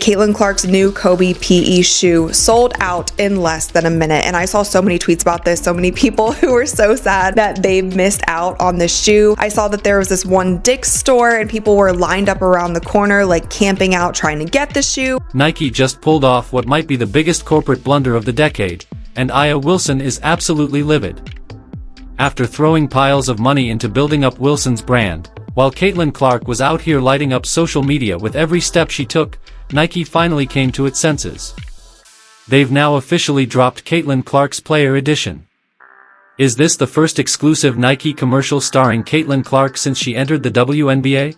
Caitlin Clark's new Kobe PE shoe sold out in less than a minute, and I saw so many tweets about this, so many people who were so sad that they missed out on the shoe. I saw that there was this one Dick's store and people were lined up around the corner like camping out trying to get the shoe. Nike just pulled off what might be the biggest corporate blunder of the decade, and Aya Wilson is absolutely livid. After throwing piles of money into building up Wilson's brand, while Caitlin Clark was out here lighting up social media with every step she took, Nike finally came to its senses. They've now officially dropped Caitlin Clark's Player Edition. Is this the first exclusive Nike commercial starring Caitlin Clark since she entered the WNBA?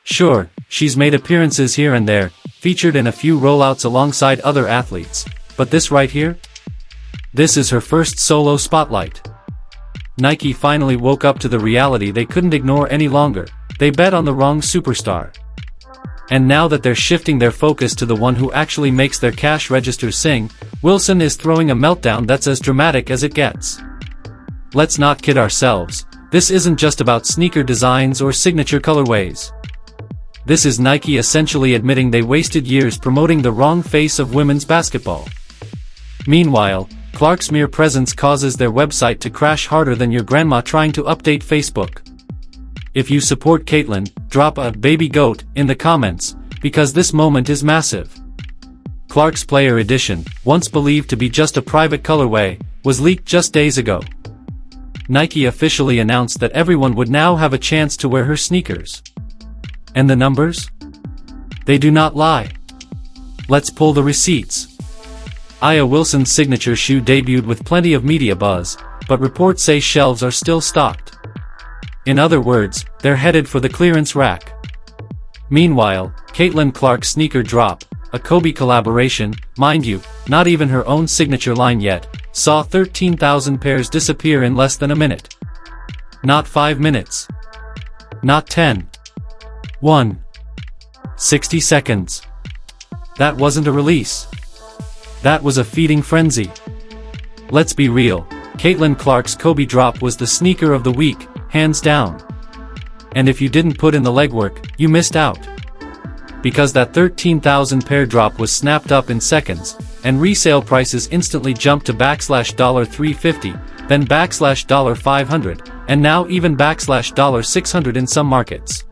Sure, she's made appearances here and there, featured in a few rollouts alongside other athletes, but this right here? This is her first solo spotlight. Nike finally woke up to the reality they couldn't ignore any longer. They bet on the wrong superstar. And now that they're shifting their focus to the one who actually makes their cash registers sing, Wilson is throwing a meltdown that's as dramatic as it gets. Let's not kid ourselves, this isn't just about sneaker designs or signature colorways. This is Nike essentially admitting they wasted years promoting the wrong face of women's basketball. Meanwhile, Clark's mere presence causes their website to crash harder than your grandma trying to update Facebook. If you support Caitlin, drop a "baby goat" in the comments, because this moment is massive. Clark's Player Edition, once believed to be just a private colorway, was leaked just days ago. Nike officially announced that everyone would now have a chance to wear her sneakers. And the numbers? They do not lie. Let's pull the receipts. Aya Wilson's signature shoe debuted with plenty of media buzz, but reports say shelves are still stocked. In other words, they're headed for the clearance rack. Meanwhile, Caitlin Clark's sneaker drop, a Kobe collaboration, mind you, not even her own signature line yet, saw 13,000 pairs disappear in less than a minute. Not 5 minutes. Not 10. 60 seconds. That wasn't a release. That was a feeding frenzy. Let's be real, Caitlin Clark's Kobe drop was the sneaker of the week, hands down. And if you didn't put in the legwork, you missed out. Because that 13,000 pair drop was snapped up in seconds, and resale prices instantly jumped to $350, then $500, and now even $600 in some markets.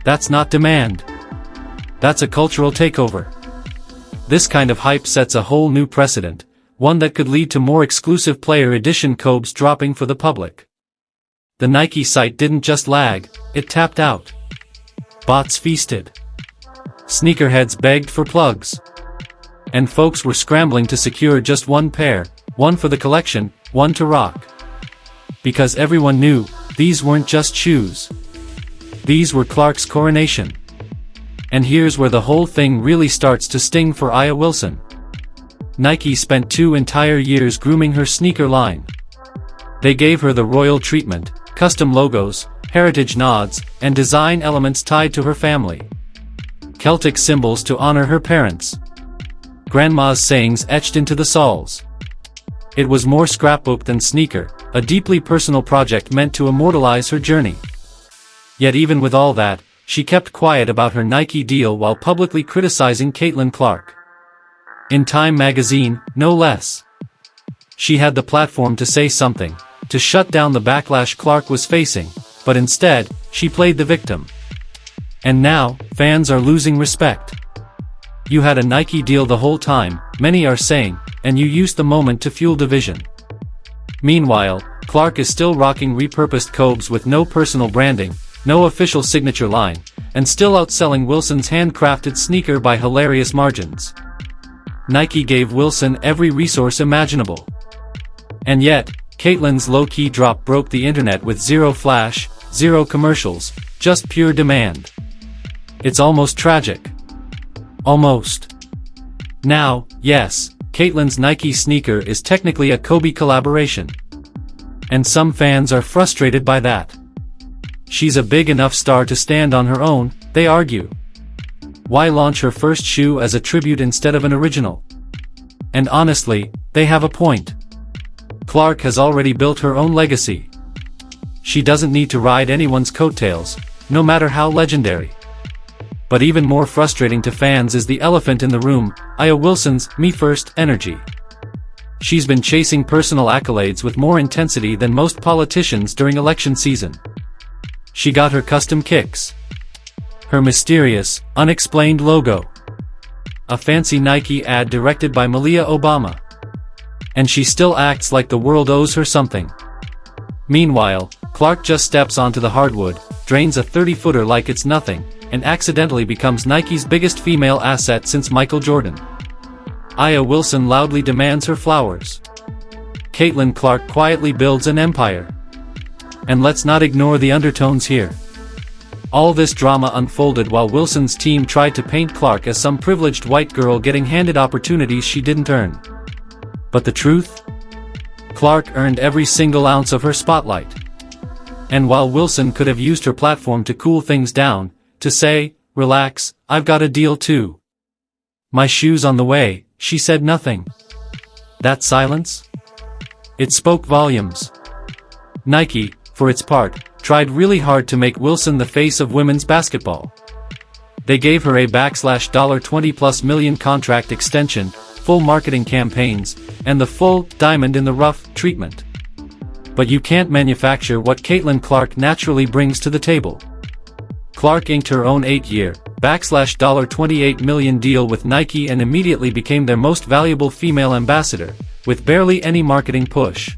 That's not demand. That's a cultural takeover. This kind of hype sets a whole new precedent, one that could lead to more exclusive Player Edition Cobes dropping for the public. The Nike site didn't just lag, it tapped out. Bots feasted. Sneakerheads begged for plugs. And folks were scrambling to secure just one pair, one for the collection, one to rock. Because everyone knew, these weren't just shoes. These were Clark's coronation. And here's where the whole thing really starts to sting for Aya Wilson. Nike spent 2 entire years grooming her sneaker line. They gave her the royal treatment, custom logos, heritage nods, and design elements tied to her family. Celtic symbols to honor her parents. Grandma's sayings etched into the soles. It was more scrapbook than sneaker, a deeply personal project meant to immortalize her journey. Yet even with all that, she kept quiet about her Nike deal while publicly criticizing Caitlin Clark. In Time magazine, no less. She had the platform to say something, to shut down the backlash Clark was facing, but instead, she played the victim. And now, fans are losing respect. You had a Nike deal the whole time, many are saying, and you used the moment to fuel division. Meanwhile, Clark is still rocking repurposed Cobes with no personal branding, no official signature line, and still outselling Wilson's handcrafted sneaker by hilarious margins. Nike gave Wilson every resource imaginable. And yet, Caitlin's low-key drop broke the internet with zero flash, zero commercials, just pure demand. It's almost tragic. Almost. Now, yes, Caitlin's Nike sneaker is technically a Kobe collaboration. And some fans are frustrated by that. She's a big enough star to stand on her own, they argue. Why launch her first shoe as a tribute instead of an original? And honestly, they have a point. Clark has already built her own legacy. She doesn't need to ride anyone's coattails, no matter how legendary. But even more frustrating to fans is the elephant in the room, Aya Wilson's "me first" energy. She's been chasing personal accolades with more intensity than most politicians during election season. She got her custom kicks, her mysterious, unexplained logo, a fancy Nike ad directed by Malia Obama, and she still acts like the world owes her something. Meanwhile, Clark just steps onto the hardwood, drains a 30-footer like it's nothing, and accidentally becomes Nike's biggest female asset since Michael Jordan. Aya Wilson loudly demands her flowers. Caitlin Clark quietly builds an empire. And let's not ignore the undertones here. All this drama unfolded while Wilson's team tried to paint Clark as some privileged white girl getting handed opportunities she didn't earn. But the truth? Clark earned every single ounce of her spotlight. And while Wilson could have used her platform to cool things down, to say, "Relax, I've got a deal too. My shoe's on the way," she said nothing. That silence? It spoke volumes. Nike, for its part, tried really hard to make Wilson the face of women's basketball. They gave her a $20+ million contract extension, full marketing campaigns, and the full diamond in the rough treatment. But you can't manufacture what Caitlin Clark naturally brings to the table. Clark inked her own 8-year, $28 million deal with Nike and immediately became their most valuable female ambassador, with barely any marketing push.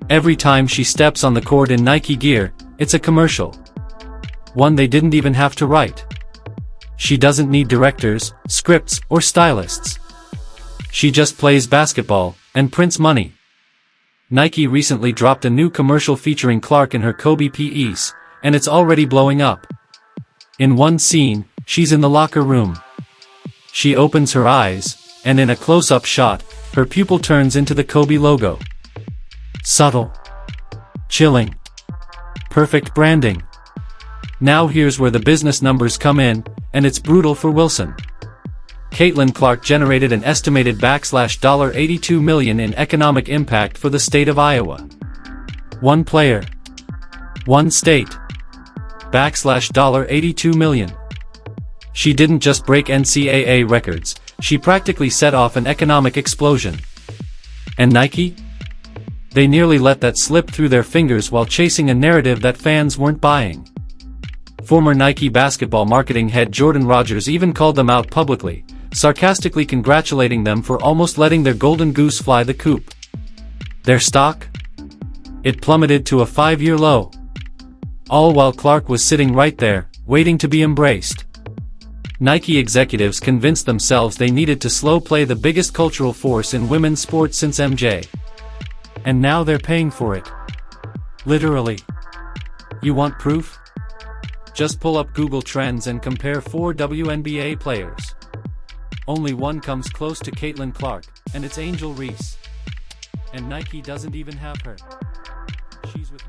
Every time she steps on the court in Nike gear, it's a commercial. One they didn't even have to write. She doesn't need directors, scripts, or stylists. She just plays basketball, and prints money. Nike recently dropped a new commercial featuring Clark in her Kobe PEs, and it's already blowing up. In one scene, she's in the locker room. She opens her eyes, and in a close-up shot, her pupil turns into the Kobe logo. Subtle. Chilling. Perfect branding. Now here's where the business numbers come in, and it's brutal for Wilson. Caitlin Clark generated an estimated $82 million in economic impact for the state of Iowa. One player. One state. $82 million. She didn't just break NCAA records, she practically set off an economic explosion. And Nike? They nearly let that slip through their fingers while chasing a narrative that fans weren't buying. Former Nike basketball marketing head Jordan Rodgers even called them out publicly, sarcastically congratulating them for almost letting their golden goose fly the coop. Their stock? It plummeted to a 5-year low. All while Clark was sitting right there, waiting to be embraced. Nike executives convinced themselves they needed to slow play the biggest cultural force in women's sports since MJ. And now they're paying for it. Literally. You want proof? Just pull up Google Trends and compare 4 WNBA players. Only one comes close to Caitlin Clark, and it's Angel Reese. And Nike doesn't even have her. She's with